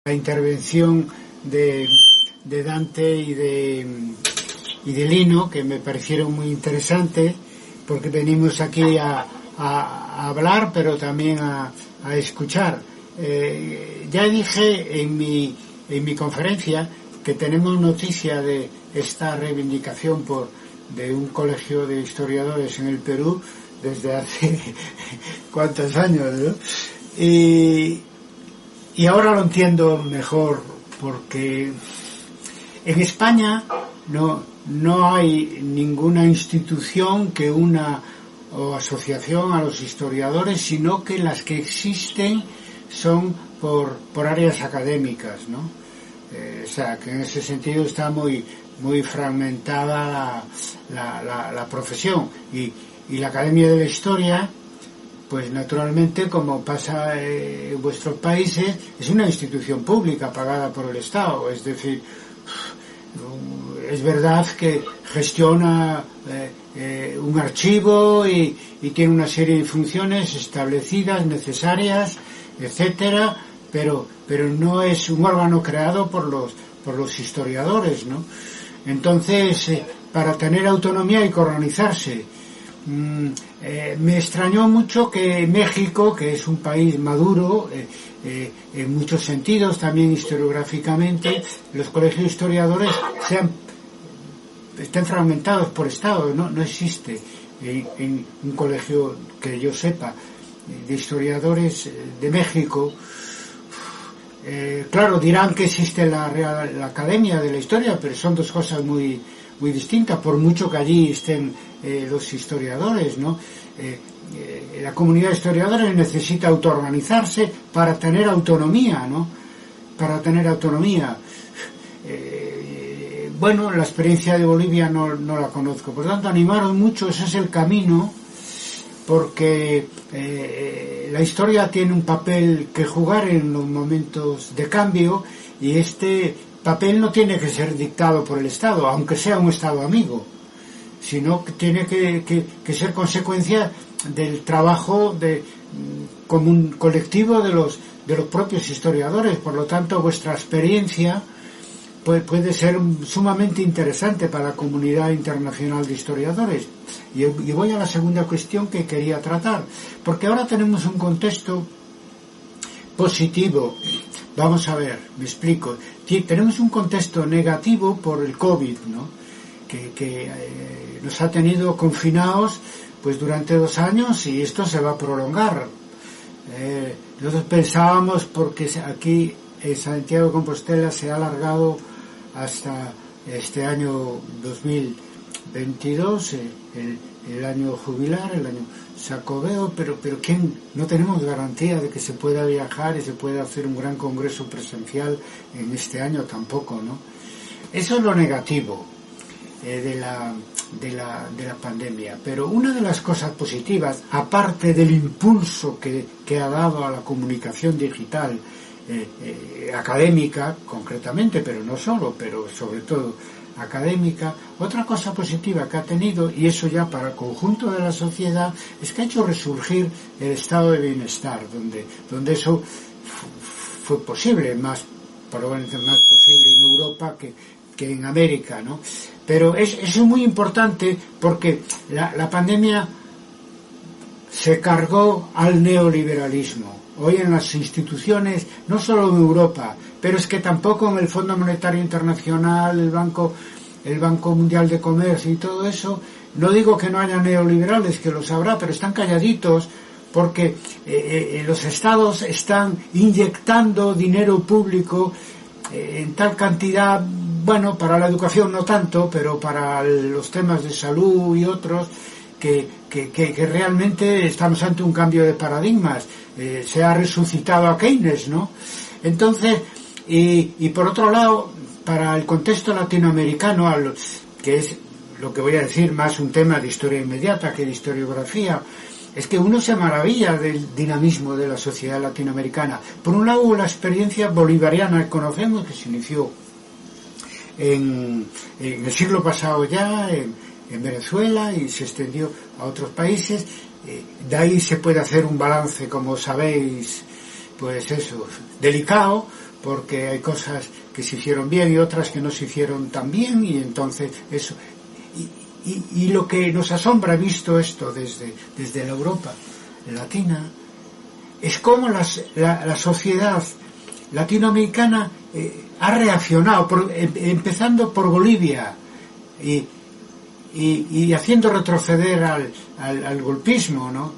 la intervención de Dante y de Lino, que me parecieron muy interesantes, porque venimos aquí a hablar, pero también a escuchar. Ya dije en mi conferencia que tenemos noticia de esta reivindicación de un colegio de historiadores en el Perú desde hace cuántos años, ¿no? Y ahora lo entiendo mejor, porque en España no hay ninguna institución que una o asociación a los historiadores, sino que las que existen son por áreas académicas, ¿no? O sea, que en ese sentido está muy fragmentada la profesión. Y la Academia de la Historia, pues naturalmente, como pasa en vuestros países, es una institución pública pagada por el Estado. Es decir, es verdad que gestiona un archivo y tiene una serie de funciones establecidas, necesarias, etcétera, pero no es un órgano creado por los historiadores, ¿no? Entonces, para tener autonomía hay que organizarse. Me extrañó mucho que México, que es un país maduro en muchos sentidos, también historiográficamente, los colegios de historiadores estén fragmentados por estado. No existe en un colegio que yo sepa de historiadores de México. Claro, dirán que existe la Academia de la Historia, pero son dos cosas muy distintas, por mucho que allí estén los historiadores, ¿no? La comunidad de historiadores necesita autoorganizarse para tener autonomía, ¿no? Para tener autonomía. Bueno, la experiencia de Bolivia no la conozco, por tanto animaron mucho, ese es el camino, porque la historia tiene un papel que jugar en los momentos de cambio, y este papel no tiene que ser dictado por el Estado, aunque sea un Estado amigo, sino que tiene que ser consecuencia del trabajo común colectivo de los propios historiadores. Por lo tanto, vuestra experiencia puede ser sumamente interesante para la comunidad internacional de historiadores. Y voy a la segunda cuestión que quería tratar, porque ahora tenemos un contexto positivo. Vamos a ver, me explico. Tenemos un contexto negativo por el COVID, ¿no? Que nos ha tenido confinados pues durante 2 años, y esto se va a prolongar. Nosotros pensábamos, porque aquí en Santiago de Compostela se ha alargado hasta este año 2022, el año jubilar, el año Sacobeo, pero ¿quién? No tenemos garantía de que se pueda viajar y se pueda hacer un gran congreso presencial en este año tampoco, ¿no? Eso es lo negativo de la pandemia. Pero una de las cosas positivas, aparte del impulso que ha dado a la comunicación digital académica concretamente, pero no solo, pero sobre todo académica, otra cosa positiva que ha tenido, y eso ya para el conjunto de la sociedad, es que ha hecho resurgir el estado de bienestar, donde eso fue posible, probablemente más posible en Europa que en América, ¿no? Pero eso es muy importante, porque la pandemia se cargó al neoliberalismo. Hoy en las instituciones, no solo en Europa, pero es que tampoco en el Fondo Monetario Internacional, el Banco Mundial de Comercio y todo eso, no digo que no haya neoliberales, que los habrá, pero están calladitos, porque los estados están inyectando dinero público en tal cantidad, bueno, para la educación no tanto, pero para los temas de salud y otros, que realmente estamos ante un cambio de paradigmas. Se ha resucitado a Keynes, ¿no? Entonces, y por otro lado, para el contexto latinoamericano, que es lo que voy a decir más un tema de historia inmediata que de historiografía, es que uno se maravilla del dinamismo de la sociedad latinoamericana. Por un lado, la experiencia bolivariana que conocemos, que se inició en el siglo pasado ya, en Venezuela, y se extendió a otros países. De ahí se puede hacer un balance, como sabéis, pues eso, delicado, porque hay cosas que se hicieron bien y otras que no se hicieron tan bien, y entonces eso. Y lo que nos asombra, visto esto desde la Europa latina, es cómo la sociedad latinoamericana ha reaccionado, empezando por Bolivia y haciendo retroceder al golpismo, ¿no?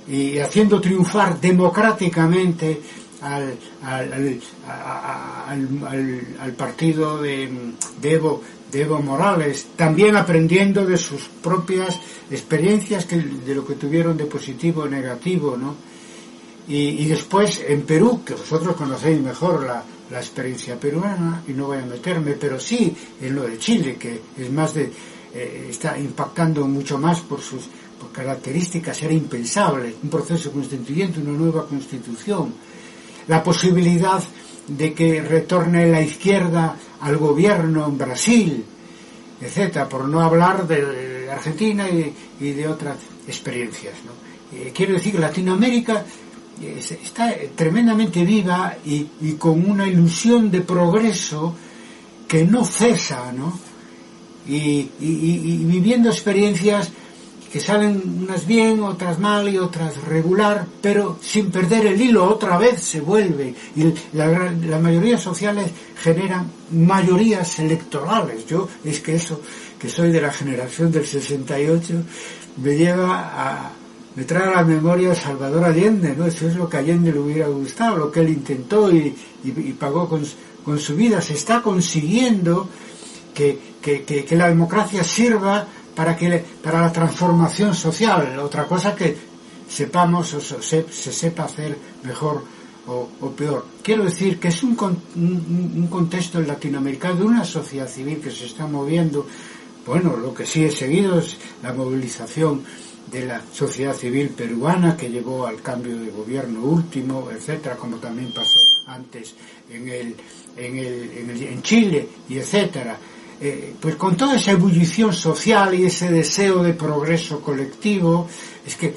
Y haciendo triunfar democráticamente al partido de Evo Morales, también aprendiendo de sus propias experiencias, de lo que tuvieron de positivo o negativo, ¿no? Y después en Perú, que vosotros conocéis mejor la experiencia peruana, y no voy a meterme, pero sí en lo de Chile, que es más está impactando mucho más por características. Era impensable un proceso constituyente, una nueva constitución, la posibilidad de que retorne la izquierda al gobierno en Brasil, etcétera, por no hablar de Argentina y de otras experiencias, ¿no? Quiero decir que Latinoamérica está tremendamente viva y con una ilusión de progreso que no cesa, ¿no? Y viviendo experiencias que salen unas bien, otras mal y otras regular, pero sin perder el hilo. Otra vez se vuelve, y las mayorías sociales generan mayorías electorales. Yo es que eso, que soy de la generación del 68, me trae a la memoria a Salvador Allende, ¿no? Eso es lo que a Allende le hubiera gustado, lo que él intentó y pagó con su vida. Se está consiguiendo que la democracia sirva para la transformación social. Otra cosa que sepamos o se sepa hacer mejor o peor. Quiero decir que es un contexto latinoamericano de una sociedad civil que se está moviendo. Bueno, lo que sí he seguido es la movilización de la sociedad civil peruana, que llevó al cambio de gobierno último, etcétera, como también pasó antes en Chile, y etcétera. Pues con toda esa ebullición social y ese deseo de progreso colectivo, es que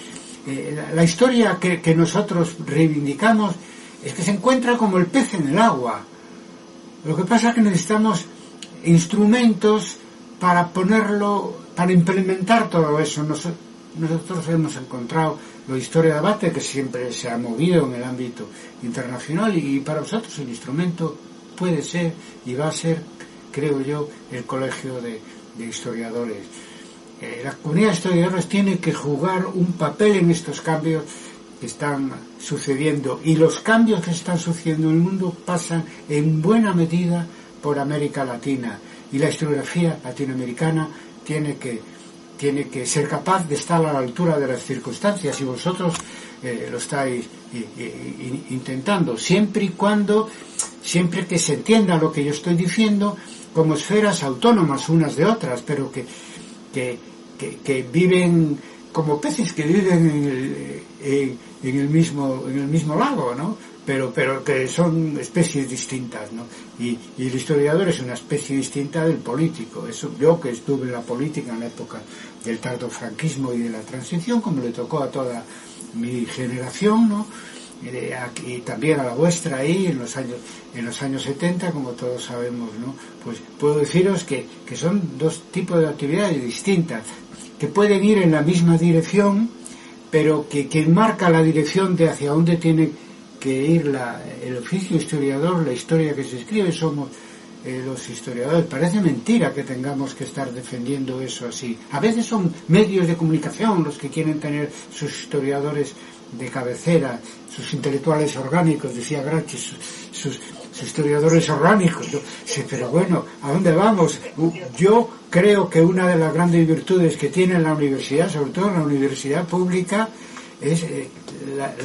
la historia que nosotros reivindicamos es que se encuentra como el pez en el agua. Lo que pasa es que necesitamos instrumentos para implementar todo eso. Nosotros hemos encontrado la historia de debate, que siempre se ha movido en el ámbito internacional, y para nosotros el instrumento puede ser y va a ser, creo yo, el colegio de historiadores. La comunidad de historiadores tiene que jugar un papel en estos cambios que están sucediendo, y los cambios que están sucediendo en el mundo pasan en buena medida por América Latina, y la historiografía latinoamericana tiene que ser capaz de estar a la altura de las circunstancias, y vosotros lo estáis intentando, siempre que se entienda lo que yo estoy diciendo como esferas autónomas unas de otras, pero que viven como peces que viven en el mismo lago, ¿no? Pero que son especies distintas, ¿no? Y el historiador es una especie distinta del político. Eso, yo que estuve en la política en la época del tardofranquismo y de la transición, como le tocó a toda mi generación, ¿no? Y también a la vuestra ahí en los años 70, como todos sabemos, ¿no? Pues puedo deciros que son dos tipos de actividades distintas, que pueden ir en la misma dirección, pero que marca la dirección de hacia dónde tiene que ir el oficio historiador, la historia que se escribe, somos los historiadores. Parece mentira que tengamos que estar defendiendo eso así. A veces son medios de comunicación los que quieren tener sus historiadores de cabecera, sus intelectuales orgánicos, decía Gramsci, sus historiadores orgánicos. Pero bueno, ¿a dónde vamos? Yo creo que una de las grandes virtudes que tiene la universidad, sobre todo la universidad pública, es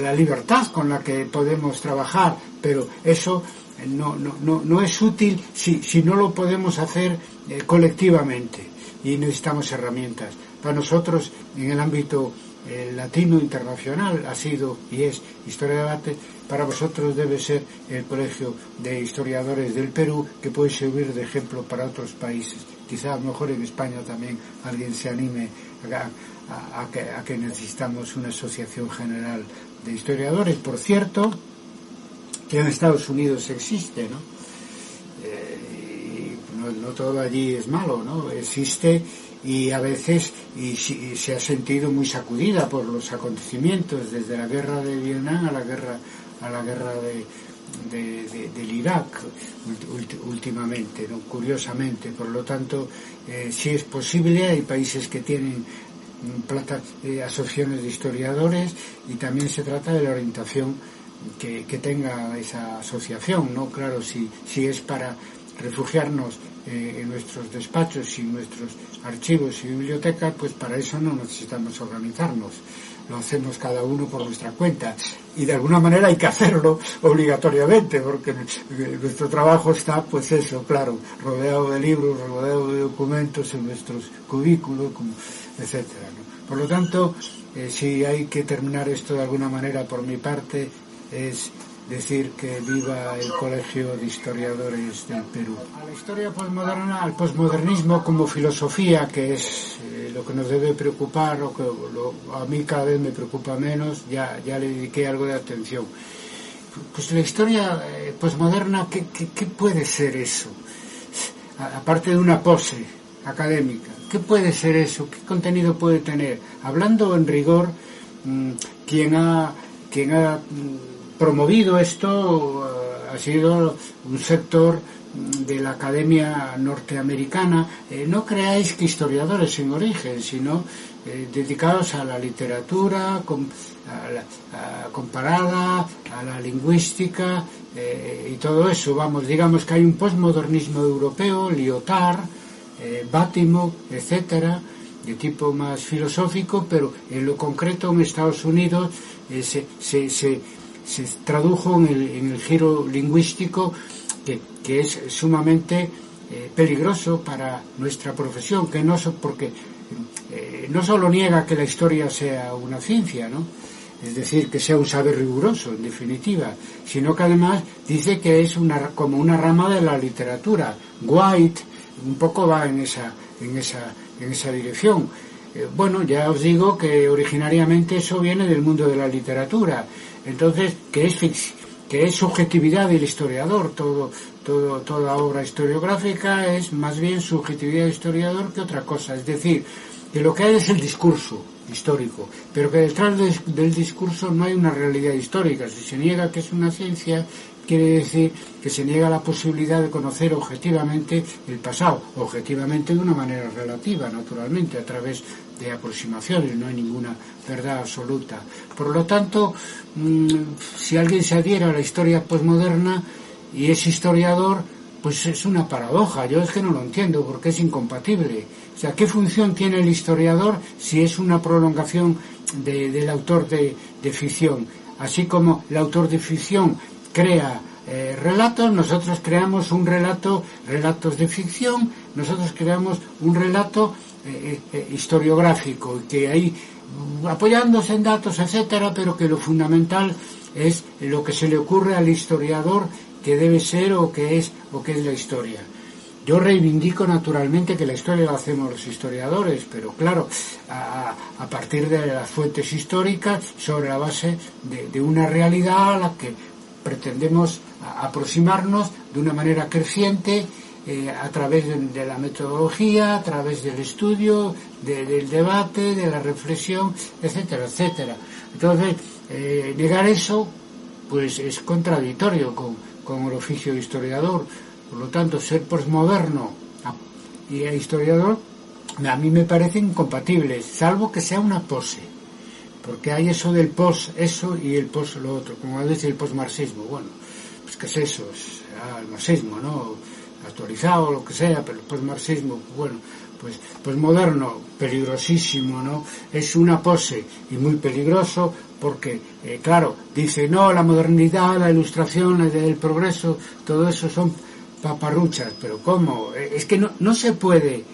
la libertad con la que podemos trabajar, pero eso no es útil si no lo podemos hacer colectivamente, y necesitamos herramientas. Para nosotros, en el ámbito latino internacional, ha sido y es Historia de Debate. Para vosotros debe ser el Colegio de Historiadores del Perú, que puede servir de ejemplo para otros países. Quizá a lo mejor en España también alguien se anime a que necesitamos una asociación general de historiadores. Por cierto, que en Estados Unidos existe, ¿no? No todo allí es malo, ¿no? Existe y a veces se ha sentido muy sacudida por los acontecimientos, desde la guerra de Vietnam a la guerra del Irak últimamente, ¿no? Curiosamente. Por lo tanto, sí es posible. Hay países que tienen asociaciones de historiadores, y también se trata de la orientación que tenga esa asociación, ¿no? Claro, si es para refugiarnos en nuestros despachos y nuestros archivos y bibliotecas, pues para eso no necesitamos organizarnos. Lo hacemos cada uno por nuestra cuenta, y de alguna manera hay que hacerlo obligatoriamente, porque nuestro trabajo está, pues eso, claro, rodeado de libros, rodeado de documentos en nuestros cubículos, etcétera, ¿no? Por lo tanto, si hay que terminar esto de alguna manera por mi parte, es decir que viva el Colegio de Historiadores del Perú. A la historia posmoderna, al posmodernismo como filosofía, que es lo que nos debe preocupar, o que a mí cada vez me preocupa menos, ya le dediqué algo de atención. Pues la historia posmoderna, ¿qué puede ser eso? Aparte de una pose académica, ¿qué puede ser eso? ¿Qué contenido puede tener? Hablando en rigor, quien ha promovido esto ha sido un sector de la academia norteamericana. No creáis que historiadores en origen, sino dedicados a la literatura comparada, a la lingüística y todo eso. Digamos que hay un postmodernismo europeo, Lyotard, Bátimo, etcétera, de tipo más filosófico, pero en lo concreto en Estados Unidos se tradujo en el giro lingüístico, que es sumamente peligroso para nuestra profesión, porque no solo niega que la historia sea una ciencia, ¿no? Es decir, que sea un saber riguroso, en definitiva, sino que además dice que es como una rama de la literatura. White un poco va en esa dirección. Bueno, ya os digo que originariamente eso viene del mundo de la literatura. Entonces, que es subjetividad del historiador. Toda obra historiográfica es más bien subjetividad del historiador que otra cosa. Es decir, que lo que hay es el discurso histórico, pero que detrás del discurso no hay una realidad histórica. Si se niega que es una ciencia, quiere decir que se niega la posibilidad de conocer objetivamente el pasado, objetivamente de una manera relativa, naturalmente, a través de aproximaciones. No hay ninguna verdad absoluta. Por lo tanto, si alguien se adhiere a la historia posmoderna y es historiador, pues es una paradoja. Yo es que no lo entiendo, porque es incompatible. O sea, ¿qué función tiene el historiador si es una prolongación del autor de ficción? Así como el autor de ficción crea relatos, nosotros creamos relatos de ficción, nosotros creamos un relato historiográfico, que hay apoyándose en datos, etcétera, pero que lo fundamental es lo que se le ocurre al historiador que debe ser o que es la historia. Yo reivindico naturalmente que la historia la hacemos los historiadores, pero claro, a partir de las fuentes históricas, sobre la base de una realidad a la que pretendemos aproximarnos de una manera creciente, a través de la metodología, a través del estudio, del debate, de la reflexión, etcétera, etcétera. Entonces, negar eso, pues es contradictorio con el oficio de historiador. Por lo tanto, ser posmoderno y historiador a mí me parecen incompatibles, salvo que sea una pose, porque hay eso del pos eso y el pos lo otro, como dice el posmarxismo. Bueno, pues ¿qué es eso? Es el marxismo, ¿no? Actualizado, lo que sea, pero el posmarxismo, bueno, pues posmoderno, peligrosísimo, ¿no? Es una pose y muy peligroso, porque, claro, dice, no, la modernidad, la ilustración, el progreso, todo eso son paparruchas. Pero ¿cómo? Es que no se puede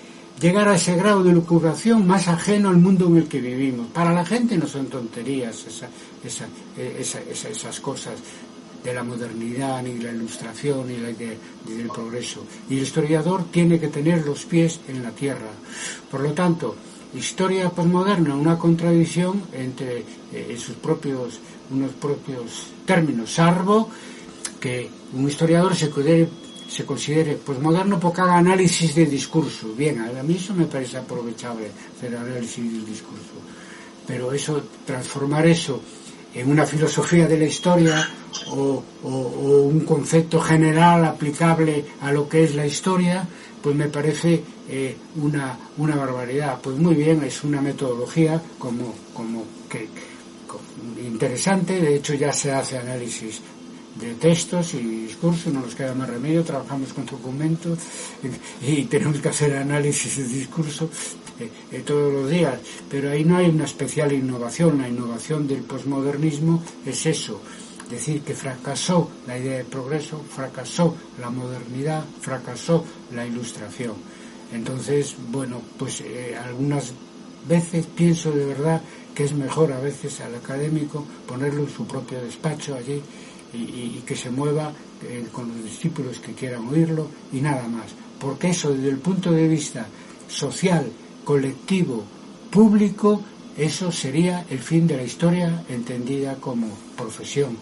llegar a ese grado de lucubración más ajeno al mundo en el que vivimos. Para la gente no son tonterías esas cosas de la modernidad, ni la ilustración, ni del progreso. Y el historiador tiene que tener los pies en la tierra. Por lo tanto, historia posmoderna, una contradicción entre unos propios términos, salvo que un historiador se considere posmoderno porque haga análisis de discurso. Bien, a mí eso me parece aprovechable, hacer análisis del discurso. Pero eso, transformar eso en una filosofía de la historia o un concepto general aplicable a lo que es la historia, pues me parece una barbaridad. Pues muy bien, es una metodología como interesante. De hecho ya se hace análisis de textos y discursos, no nos queda más remedio, trabajamos con documentos y tenemos que hacer análisis de discurso todos los días, pero ahí no hay una especial innovación. La innovación del posmodernismo es eso, decir que fracasó la idea de progreso, fracasó la modernidad, fracasó la ilustración. Entonces, bueno, pues algunas veces pienso de verdad que es mejor a veces al académico ponerlo en su propio despacho allí y que se mueva con los discípulos que quieran oírlo y nada más, porque eso desde el punto de vista social, colectivo, público, eso sería el fin de la historia entendida como profesión.